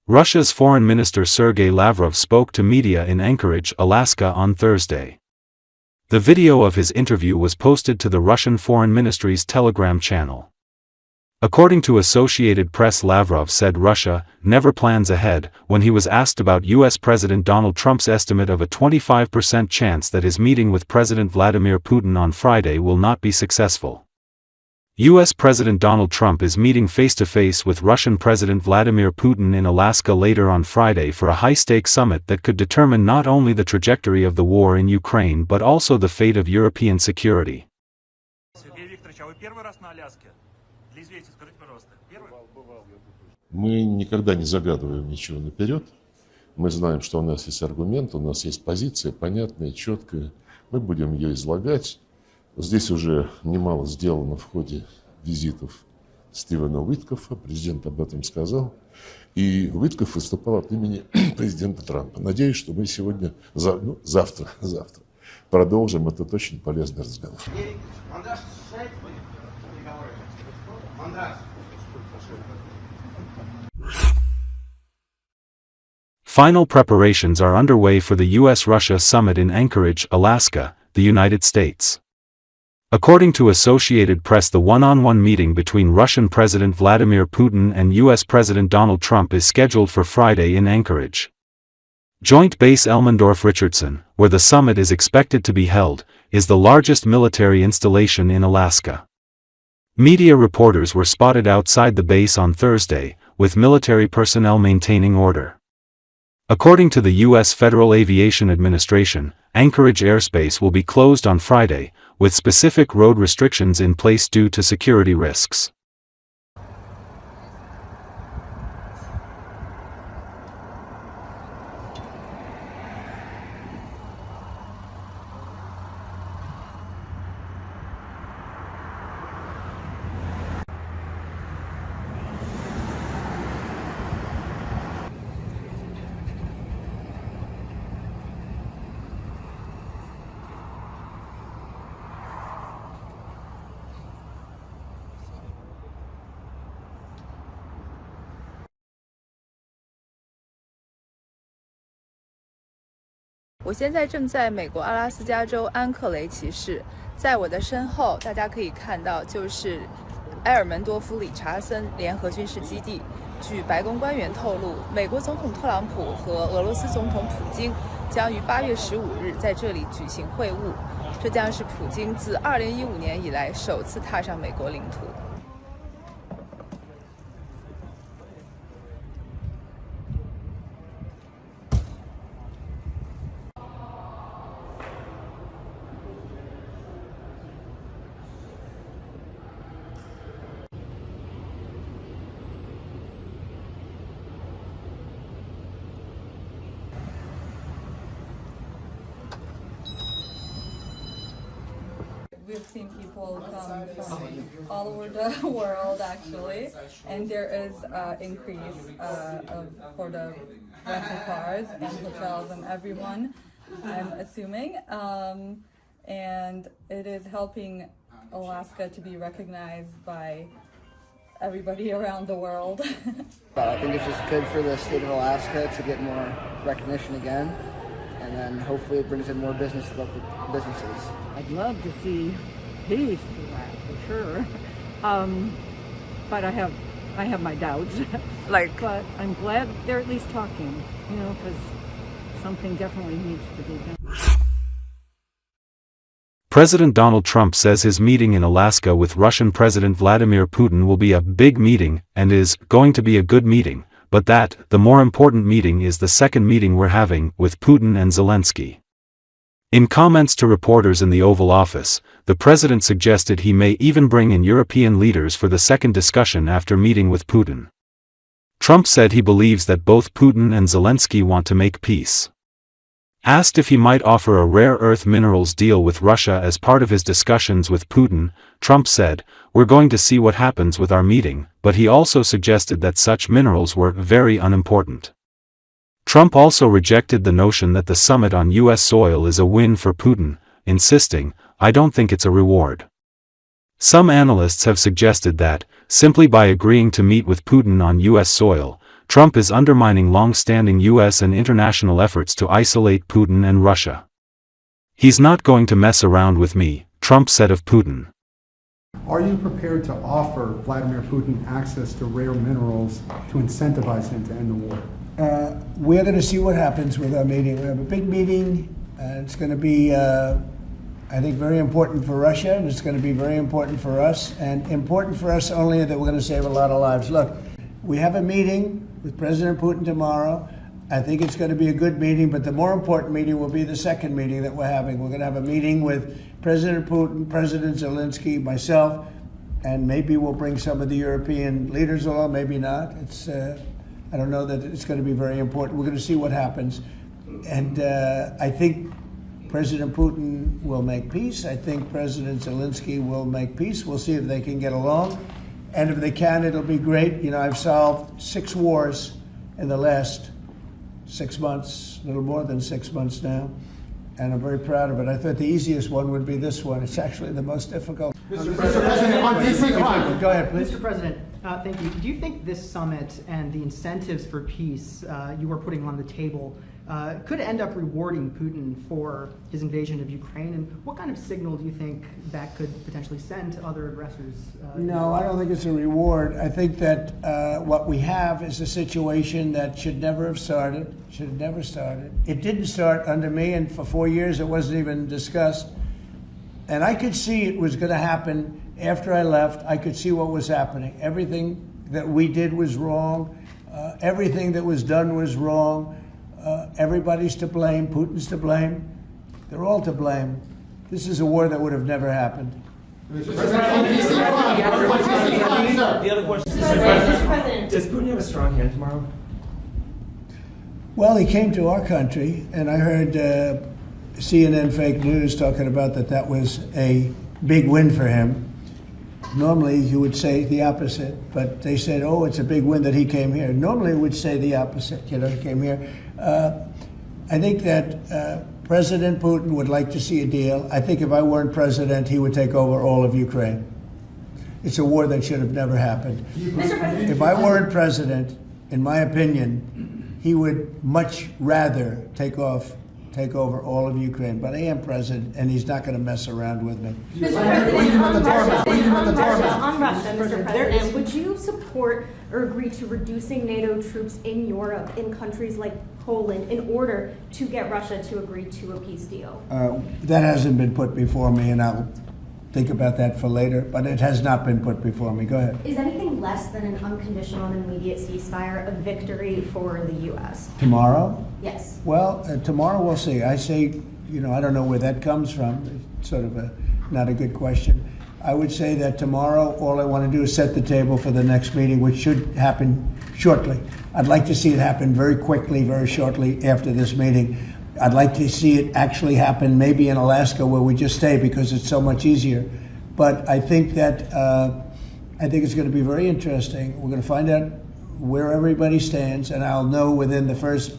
Russia's Foreign Minister Sergei Lavrov spoke to media in Anchorage, Alaska on Thursday. The video of his interview was posted to the Russian Foreign Ministry's Telegram channel. According to Associated Press, Lavrov said Russia never plans ahead when he was asked about U.S. President Donald Trump's estimate of a 25% chance that his meeting with President Vladimir Putin on Friday will not be successful. U.S. President Donald Trump is meeting face-to-face with Russian President Vladimir Putin in Alaska later on Friday for a high-stakes summit that could determine not only the trajectory of the war in Ukraine but also the fate of European security. Мы никогда не загадываем ничего наперед. Мы знаем, что у нас есть аргумент, у нас есть позиция понятная, четкая. Мы будем ее излагать. Здесь уже немало сделано в ходе визитов Стивена Уиткофа, президент об этом сказал. И Уиткоф выступал от имени президента Трампа. Надеюсь, что мы сегодня, завтра продолжим этот очень полезный разговор. Final preparations are underway for the U.S.-Russia summit in Anchorage, Alaska, the United States. According to Associated Press, the one-on-one meeting between Russian President Vladimir Putin and U.S. President Donald Trump is scheduled for Friday in Anchorage. Joint Base Elmendorf-Richardson, where the summit is expected to be held, is the largest military installation in Alaska. Media reporters were spotted outside the base on Thursday, with military personnel maintaining order. According to the U.S. Federal Aviation Administration, Anchorage airspace will be closed on Friday, with specific road restrictions in place due to security risks.我现在正在美国阿拉斯加州安克雷奇市，在我的身后，大家可以看到就是埃尔门多夫理查森联合军事基地。据白宫官员透露，美国总统特朗普和俄罗斯总统普京将于8月15日在这里举行会晤，这将是普京自2015年以来首次踏上美国领土。We've seen people come from all over the world actually, and there is increase for the rental cars and hotels and everyone, I'm assuming, and it is helping Alaska to be recognized by everybody around the world. I think it's just good for the state of Alaska to get more recognition again, and then hopefully it brings in more local businesses. I'd love to see peace through that, for sure. But I have my doubts. But I'm glad they're at least talking, because something definitely needs to be done. President Donald Trump says his meeting in Alaska with Russian President Vladimir Putin will be a big meeting and is going to be a good meeting, but that the more important meeting is the second meeting we're having with Putin and Zelensky. In comments to reporters in the Oval Office, the president suggested he may even bring in European leaders for the second discussion after meeting with Putin. Trump said he believes that both Putin and Zelensky want to make peace. Asked if he might offer a rare earth minerals deal with Russia as part of his discussions with Putin, Trump said, "We're going to see what happens with our meeting," but he also suggested that such minerals were very unimportant. Trump also rejected the notion that the summit on U.S. soil is a win for Putin, insisting, "I don't think it's a reward." Some analysts have suggested that, simply by agreeing to meet with Putin on U.S. soil, Trump is undermining long-standing US and international efforts to isolate Putin and Russia. He's not going to mess around with me, Trump said of Putin. Are you prepared to offer Vladimir Putin access to rare minerals to incentivize him to end the war? We're going to see what happens with our meeting. We have a big meeting. It's going to be, I think, very important for Russia, and it's going to be very important for us, and important for us only that we're going to save a lot of lives. Look, we have a meeting with President Putin tomorrow. I think it's going to be a good meeting, but the more important meeting will be the second meeting that we're having. We're going to have a meeting with President Putin, President Zelenski, myself, and maybe we'll bring some of the European leaders along, maybe not. It's, I don't know that it's going to be very important. We're going to see what happens. And I think President Putin will make peace. I think President Zelensky will make peace. We'll see if they can get along. And if they can, it'll be great. You know, I've solved 6 wars in the last 6 months, a little more than 6 months now, and I'm very proud of it. I thought the easiest one would be this one. It's actually the most difficult. Mr. President, on DC, go ahead, please. Mr. President, thank you. Do you think this summit and the incentives for peace you are putting on the table could end up rewarding Putin for his invasion of Ukraine? And what kind of signal do you think that could potentially send to other aggressors? No, I don't think it's a reward. I think that what we have is a situation that should never have started, should have never started. It didn't start under me, and for 4 years it wasn't even discussed. And I could see it was going to happen after I left. I could see what was happening. Everything that we did was wrong. Everything that was done was wrong. Everybody's to blame. Putin's to blame. They're all to blame. This is a war that would have never happened. The other question, Mr. President, does Putin have a strong hand tomorrow? Well, he came to our country, and I heard CNN fake news talking about that was a big win for him. Normally, you would say the opposite, but they said, oh, it's a big win that he came here. Normally, we would say the opposite, you know, he came here. I think that President Putin would like to see a deal. I think if I weren't president, he would take over all of Ukraine. It's a war that should have never happened. If I weren't president, in my opinion, he would much rather take over all of Ukraine. But I am president, and he's not going to mess around with me. On Russia, Mr. President, would you support or agree to reducing NATO troops in Europe, in countries like Poland, in order to get Russia to agree to a peace deal? That hasn't been put before me, and I'll think about that for later, but it has not been put before me. Go ahead. Is anything less than an unconditional and immediate ceasefire a victory for the U.S.? Tomorrow? Yes. Well, tomorrow we'll see. I say, you know, I don't know where that comes from. It's sort of not a good question. I would say that tomorrow all I want to do is set the table for the next meeting, which should happen shortly. I'd like to see it happen very quickly, very shortly after this meeting. I'd like to see it actually happen maybe in Alaska, where we just stay because it's so much easier. But I think that it's going to be very interesting. We're going to find out where everybody stands, and I'll know within the first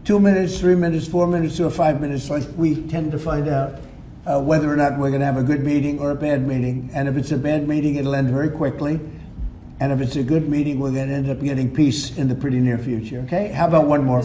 2 minutes, 3 minutes, 4 minutes, or 5 minutes, like we tend to find out whether or not we're going to have a good meeting or a bad meeting. And if it's a bad meeting, it'll end very quickly. And if it's a good meeting, we're going to end up getting peace in the pretty near future. Okay? How about one more?